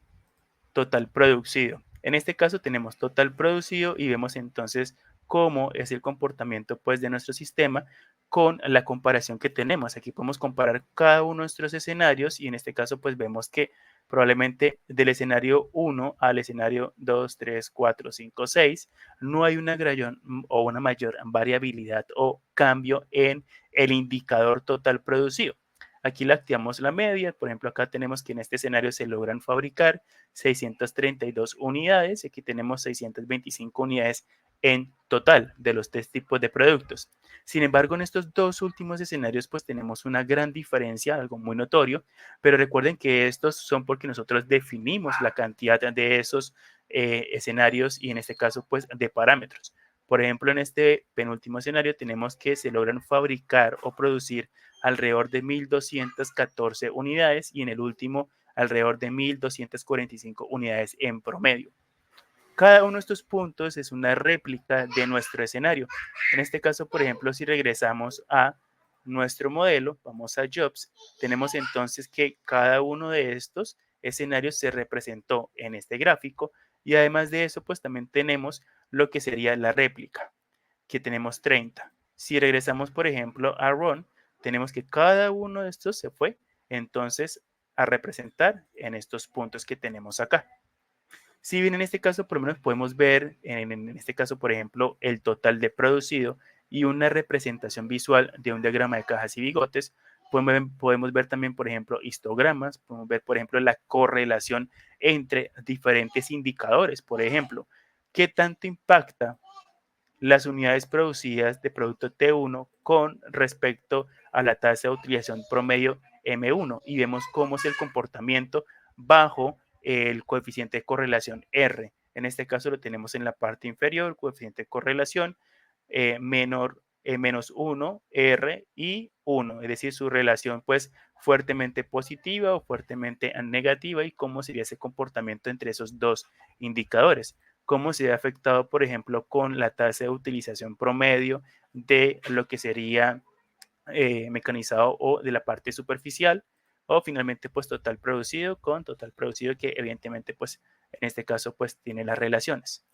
total producido. En este caso tenemos total producido y vemos entonces cómo es el comportamiento pues de nuestro sistema con la comparación que tenemos. Aquí podemos comparar cada uno de nuestros escenarios y en este caso pues vemos que probablemente del escenario 1 al escenario 2, 3, 4, 5, 6 no hay una gran o una mayor variabilidad o cambio en el indicador total producido. Aquí le activamos la media, por ejemplo acá tenemos que en este escenario se logran fabricar 632 unidades, aquí tenemos 625 unidades en total de los tres tipos de productos. Sin embargo, en estos dos últimos escenarios, pues tenemos una gran diferencia, algo muy notorio, pero recuerden que estos son porque nosotros definimos la cantidad de esos escenarios y en este caso, pues de parámetros. Por ejemplo, en este penúltimo escenario tenemos que se logran fabricar o producir alrededor de 1.214 unidades y en el último alrededor de 1.245 unidades en promedio. Cada uno de estos puntos es una réplica de nuestro escenario. En este caso, por ejemplo, si regresamos a nuestro modelo, vamos a Jobs, tenemos entonces que cada uno de estos escenarios se representó en este gráfico y además de eso, pues también tenemos lo que sería la réplica, que tenemos 30. Si regresamos, por ejemplo, a run, tenemos que cada uno de estos se fue entonces a representar en estos puntos que tenemos acá. Si bien en este caso por lo menos podemos ver, en este caso por ejemplo, el total de producido y una representación visual de un diagrama de cajas y bigotes, podemos ver también, por ejemplo, histogramas, podemos ver, por ejemplo, la correlación entre diferentes indicadores, por ejemplo, qué tanto impacta las unidades producidas de producto T1 con respecto a la tasa de utilización promedio M1 y vemos cómo es el comportamiento bajo el coeficiente de correlación R. En este caso lo tenemos en la parte inferior, coeficiente de correlación menor, menos 1, R y 1, es decir, su relación pues fuertemente positiva o fuertemente negativa y cómo sería ese comportamiento entre esos dos indicadores. Cómo se ve afectado, por ejemplo, con la tasa de utilización promedio de lo que sería mecanizado o de la parte superficial, o finalmente pues total producido con total producido, que evidentemente pues en este caso pues tiene las relaciones.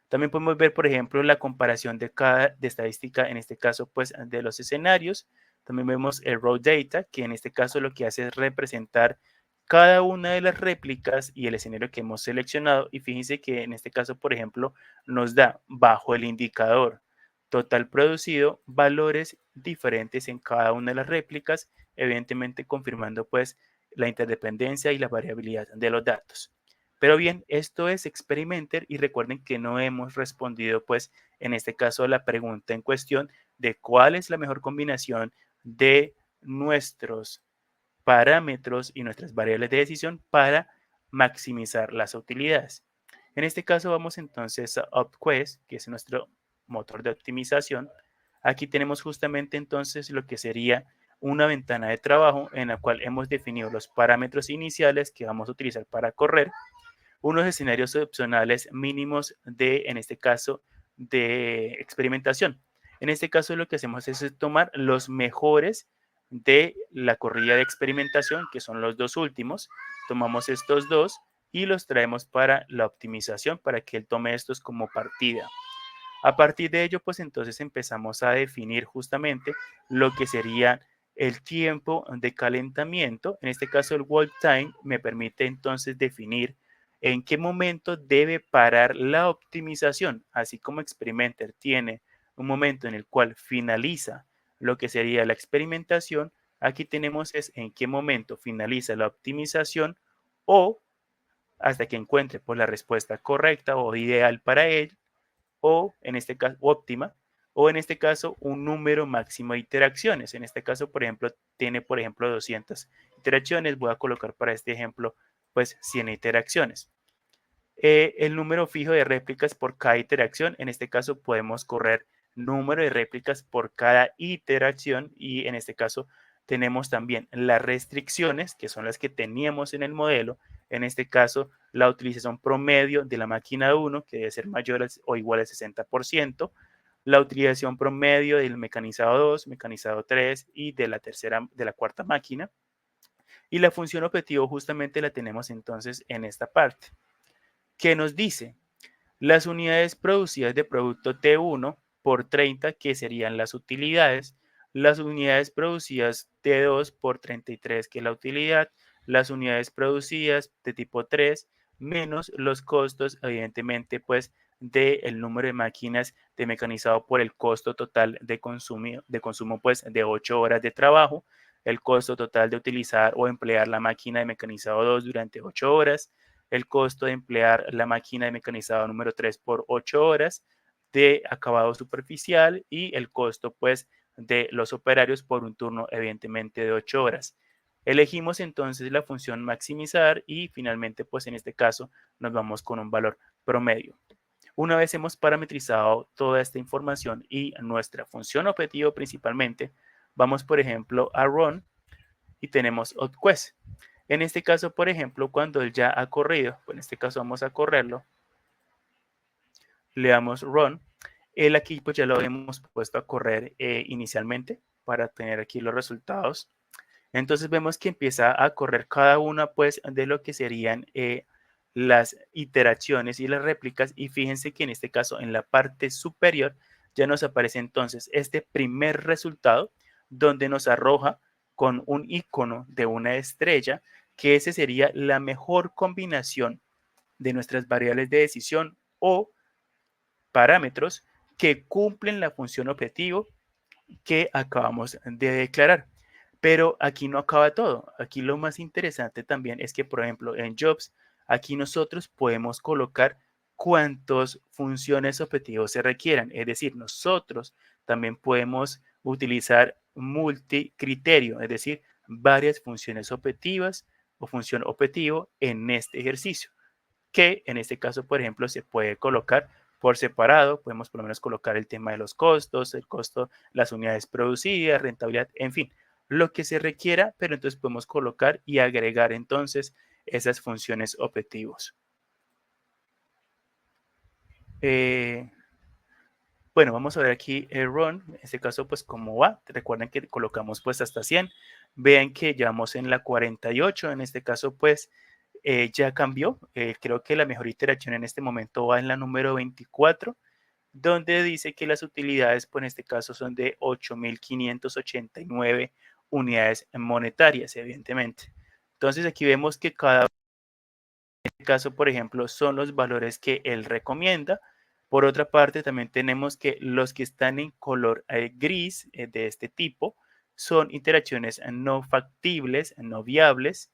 También podemos ver, por ejemplo, la comparación de cada de estadística, en este caso, pues de los escenarios. También vemos el raw data, que en este caso lo que hace es representar cada una de las réplicas y el escenario que hemos seleccionado. Y fíjense que en este caso, por ejemplo, nos da bajo el indicador total producido valores diferentes en cada una de las réplicas, evidentemente confirmando pues la interdependencia y la variabilidad de los datos. Pero bien, esto es Experimenter y recuerden que no hemos respondido, pues, en este caso, a la pregunta en cuestión de cuál es la mejor combinación de nuestros parámetros y nuestras variables de decisión para maximizar las utilidades. En este caso vamos entonces a UpQuest, que es nuestro motor de optimización. Aquí tenemos justamente entonces lo que sería una ventana de trabajo en la cual hemos definido los parámetros iniciales que vamos a utilizar para correr, unos escenarios opcionales mínimos de, en este caso, de experimentación. En este caso lo que hacemos es tomar los mejores de la corrida de experimentación, que son los dos últimos, tomamos estos dos y los traemos para la optimización, para que él tome estos como partida. A partir de ello, pues entonces empezamos a definir justamente lo que sería el tiempo de calentamiento. En este caso, el wall time me permite entonces definir en qué momento debe parar la optimización, así como Experimenter tiene un momento en el cual finaliza lo que sería la experimentación. Aquí tenemos es en qué momento finaliza la optimización o hasta que encuentre por la respuesta correcta o ideal para él, o en este caso óptima, o en este caso un número máximo de interacciones. En este caso, por ejemplo, tiene por ejemplo 200 interacciones. Voy a colocar para este ejemplo pues 100 interacciones. El número fijo de réplicas por cada interacción. En este caso podemos correr número de réplicas por cada interacción y en este caso tenemos también las restricciones, que son las que teníamos en el modelo. En este caso, la utilización promedio de la máquina 1, que debe ser mayor o igual al 60%, la utilización promedio del mecanizado 2, mecanizado 3 y de la cuarta máquina. Y la función objetivo justamente la tenemos entonces en esta parte. ¿Qué nos dice? Las unidades producidas de producto T1 por 30, que serían las utilidades, las unidades producidas T2 por 33, que es la utilidad, las unidades producidas de tipo 3, menos los costos, evidentemente, pues, del número de máquinas de mecanizado por el costo total de consumo pues, de 8 horas de trabajo, el costo total de utilizar o emplear la máquina de mecanizado 2 durante 8 horas, el costo de emplear la máquina de mecanizado número 3 por 8 horas de acabado superficial y el costo pues de los operarios por un turno evidentemente de 8 horas. Elegimos entonces la función maximizar y finalmente pues en este caso nos vamos con un valor promedio. Una vez hemos parametrizado toda esta información y nuestra función objetivo principalmente, vamos por ejemplo a run y tenemos outquest. En este caso, por ejemplo, cuando él ya ha corrido, pues en este caso vamos a correrlo, le damos run, él aquí pues ya lo hemos puesto a correr inicialmente para tener aquí los resultados. Entonces vemos que empieza a correr cada una pues de lo que serían las iteraciones y las réplicas y fíjense que en este caso en la parte superior ya nos aparece entonces este primer resultado donde nos arroja con un icono de una estrella, que ese sería la mejor combinación de nuestras variables de decisión o parámetros que cumplen la función objetivo que acabamos de declarar. Pero aquí no acaba todo. Aquí lo más interesante también es que, por ejemplo, en Jobs, aquí nosotros podemos colocar cuántas funciones objetivos se requieran. Es decir, nosotros también podemos utilizar multicriterio, es decir, varias funciones objetivas o función objetivo en este ejercicio, que en este caso, por ejemplo, se puede colocar por separado. Podemos por lo menos colocar el tema de los costos, el costo, las unidades producidas, rentabilidad, en fin, lo que se requiera, pero entonces podemos colocar y agregar entonces esas funciones objetivos. Eh, bueno, vamos a ver aquí el run, en este caso pues cómo va. Recuerden que colocamos pues hasta 100. Vean que llevamos en la 48, en este caso pues ya cambió. Creo que la mejor iteración en este momento va en la número 24, donde dice que las utilidades, pues en este caso son de 8.589 unidades monetarias, evidentemente. Entonces aquí vemos que cada caso, por ejemplo, son los valores que él recomienda. Por otra parte, también tenemos que los que están en color gris de este tipo son interacciones no factibles, no viables.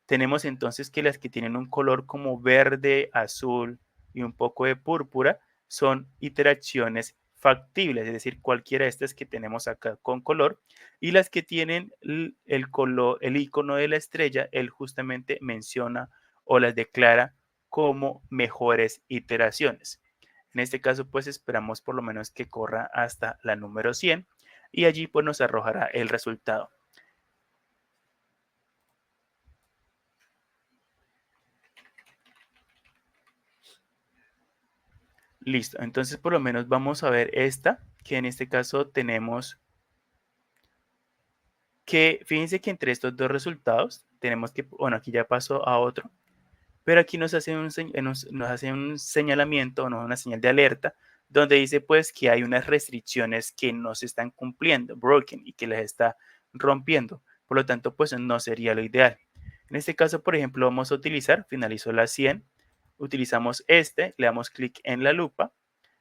Tenemos entonces que las que tienen un color como verde, azul y un poco de púrpura son interacciones factibles, es decir, cualquiera de estas que tenemos acá con color. Y las que tienen el color, el icono de la estrella, él justamente menciona o las declara como mejores iteraciones. En este caso, pues esperamos por lo menos que corra hasta la número 100 y allí pues nos arrojará el resultado. Listo, entonces por lo menos vamos a ver esta, que en este caso tenemos que, fíjense que entre estos dos resultados tenemos que, bueno, aquí ya pasó a otro, pero aquí nos hace un señalamiento, ¿no? Una señal de alerta, donde dice pues que hay unas restricciones que no se están cumpliendo, broken, y que las está rompiendo. Por lo tanto, pues no sería lo ideal. En este caso, por ejemplo, vamos a utilizar, finalizó la 100, utilizamos este, le damos clic en la lupa.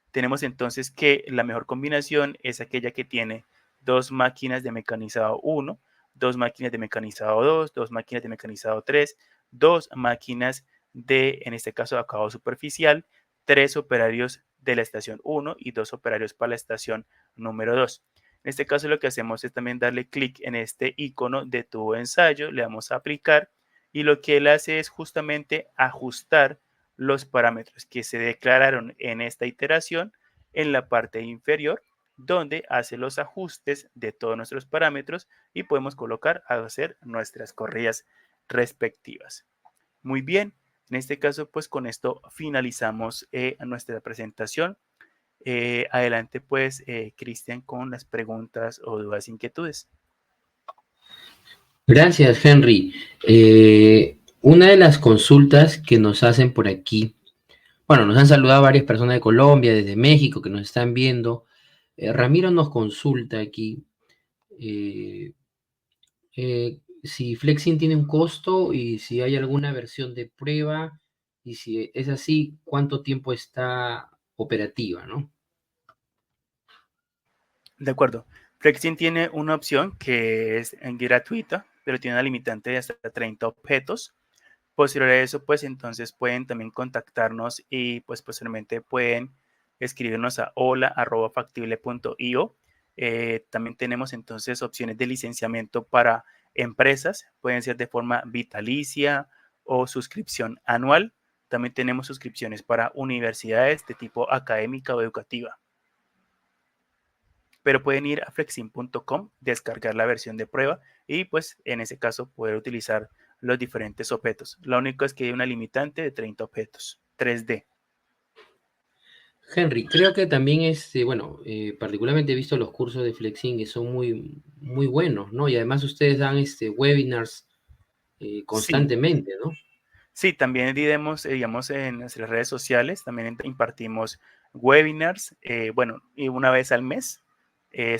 Tenemos entonces que la mejor combinación es aquella que tiene dos máquinas de mecanizado 1, dos máquinas de mecanizado 2, dos máquinas de mecanizado 3, dos máquinas de, en este caso, de acabado superficial, tres operarios de la estación 1 y dos operarios para la estación número 2. En este caso lo que hacemos es también darle clic en este icono de tubo de ensayo, le damos a aplicar y lo que él hace es justamente ajustar los parámetros que se declararon en esta iteración en la parte inferior, donde hace los ajustes de todos nuestros parámetros y podemos colocar a hacer nuestras correas respectivas. Muy bien, en este caso pues con esto finalizamos nuestra presentación. Adelante pues Cristian con las preguntas o dudas, inquietudes. Gracias, Henry. Una de las consultas que nos hacen por aquí, bueno, nos han saludado varias personas de Colombia, desde México, que nos están viendo. Ramiro nos consulta aquí eh, si Flexing tiene un costo y si hay alguna versión de prueba y si es así, cuánto tiempo está operativa, ¿no? De acuerdo. Flexing tiene una opción que es gratuita, pero tiene una limitante de hasta 30 objetos. Posterior a eso, pues entonces pueden también contactarnos y pues posteriormente pueden escribirnos a hola@factible.io. También tenemos entonces opciones de licenciamiento para empresas, pueden ser de forma vitalicia o suscripción anual. También tenemos suscripciones para universidades de tipo académica o educativa. Pero pueden ir a flexin.com, descargar la versión de prueba y pues en ese caso poder utilizar los diferentes objetos. Lo único es que hay una limitante de 30 objetos, 3D. Henry, creo que también bueno, particularmente he visto los cursos de Flexing que son muy, muy buenos, ¿no? Y además ustedes dan webinars Sí, constantemente, ¿no? sí, también digamos en nuestras redes sociales, también impartimos webinars, bueno, y una vez al mes.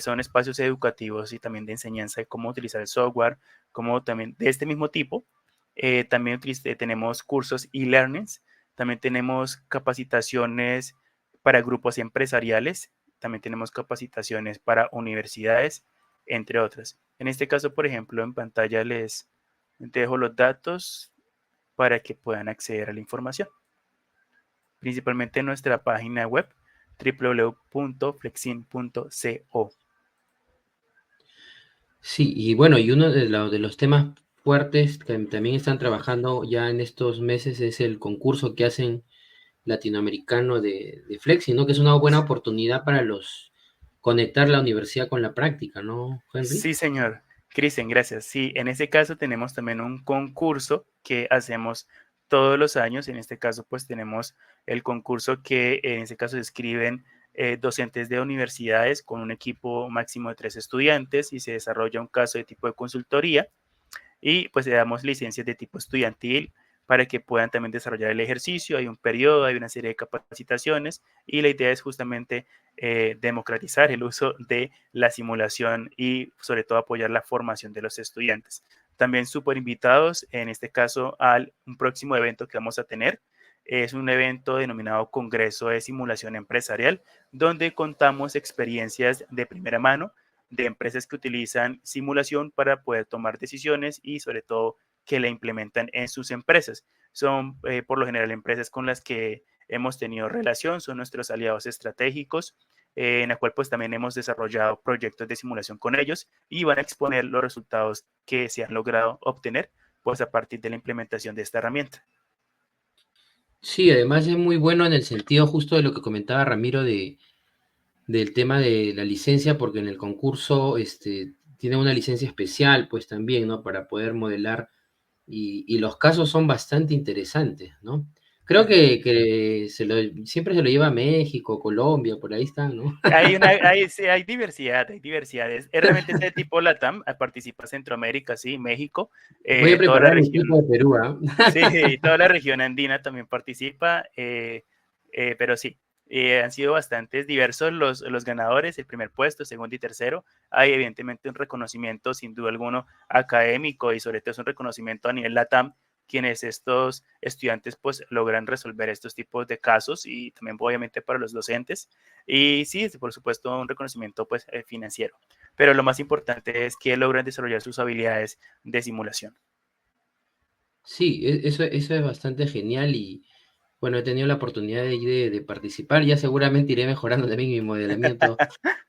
Son espacios educativos y también de enseñanza de cómo utilizar el software, como también de este mismo tipo. También tenemos cursos e-learnings, también tenemos capacitaciones para grupos empresariales, también tenemos capacitaciones para universidades, entre otras. En este caso, por ejemplo, en pantalla les dejo los datos para que puedan acceder a la información, principalmente en nuestra página web www.flexin.co. Sí, y bueno, y uno de los temas fuertes que también están trabajando ya en estos meses es el concurso que hacen latinoamericano de Flexi, ¿no? Que es una buena oportunidad para los conectar la universidad con la práctica, ¿no, Henry? Sí, señor. Cristian, gracias. Sí, en ese caso tenemos también un concurso que hacemos todos los años. En este caso, pues tenemos el concurso que en este caso se escriben docentes de universidades con un equipo máximo de 3 estudiantes y se desarrolla un caso de tipo de consultoría y pues le damos licencias de tipo estudiantil para que puedan también desarrollar el ejercicio. Hay un periodo, hay una serie de capacitaciones y la idea es justamente democratizar el uso de la simulación y sobre todo apoyar la formación de los estudiantes. También súper invitados en este caso al un próximo evento que vamos a tener. Es un evento denominado Congreso de Simulación Empresarial, donde contamos experiencias de primera mano de empresas que utilizan simulación para poder tomar decisiones y sobre todo que la implementan en sus empresas. Son por lo general empresas con las que hemos tenido relación, son nuestros aliados estratégicos, en la cual pues también hemos desarrollado proyectos de simulación con ellos y van a exponer los resultados que se han logrado obtener pues a partir de la implementación de esta herramienta. Sí, además es muy bueno en el sentido justo de lo que comentaba Ramiro del tema de la licencia, porque en el concurso tiene una licencia especial, pues también, ¿no? Para poder modelar y los casos son bastante interesantes, ¿no? Creo que siempre se lo lleva a México, Colombia, por ahí están, ¿no? Sí, hay diversidad, hay diversidades. Es realmente este tipo LATAM, participa Centroamérica, sí, México, Voy a toda la preparar mi equipo región. de Perú, ¿ah? Sí, toda la región andina también participa, pero sí, han sido bastante diversos los ganadores, el primer puesto, segundo y tercero. Hay evidentemente un reconocimiento, sin duda alguno, académico y sobre todo es un reconocimiento a nivel LATAM, quienes estos estudiantes pues logran resolver estos tipos de casos y también obviamente para los docentes. Y sí, por supuesto, un reconocimiento pues financiero. Pero lo más importante es que logran desarrollar sus habilidades de simulación. Sí, eso es bastante genial y bueno, he tenido la oportunidad de participar. Ya seguramente iré mejorando también mi modelamiento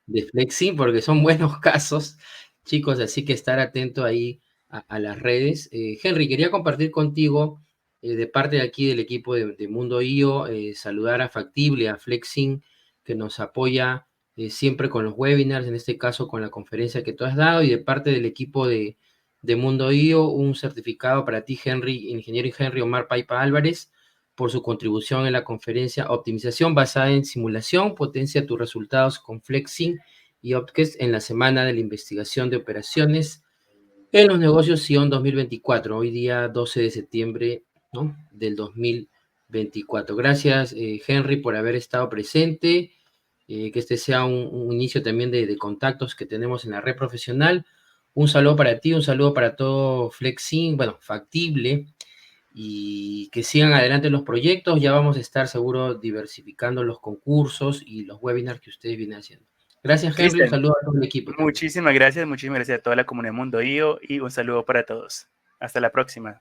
de Flexi porque son buenos casos, chicos, así que estar atento ahí a las redes. Henry, quería compartir contigo de parte de aquí del equipo de Mundo IO, saludar a Factible, a Flexing, que nos apoya siempre con los webinars, en este caso con la conferencia que tú has dado, y de parte del equipo de Mundo IO, un certificado para ti, Henry, ingeniero y Henry Omar Paipa Álvarez, por su contribución en la conferencia Optimización basada en simulación, potencia tus resultados con Flexing y Optques en la Semana de la Investigación de Operaciones en los Negocios Sion 2024, hoy día 12 de septiembre, ¿no? Del 2024. Gracias, Henry, por haber estado presente, que este sea un inicio también de contactos que tenemos en la red profesional. Un saludo para ti, un saludo para todo Flexing, bueno, Factible, y que sigan adelante los proyectos. Ya vamos a estar seguro diversificando los concursos y los webinars que ustedes vienen haciendo. Gracias, Henry. Un Cristian, saludo a todo el equipo también. muchísimas gracias a toda la comunidad Mundo IO y un saludo para todos. Hasta la próxima.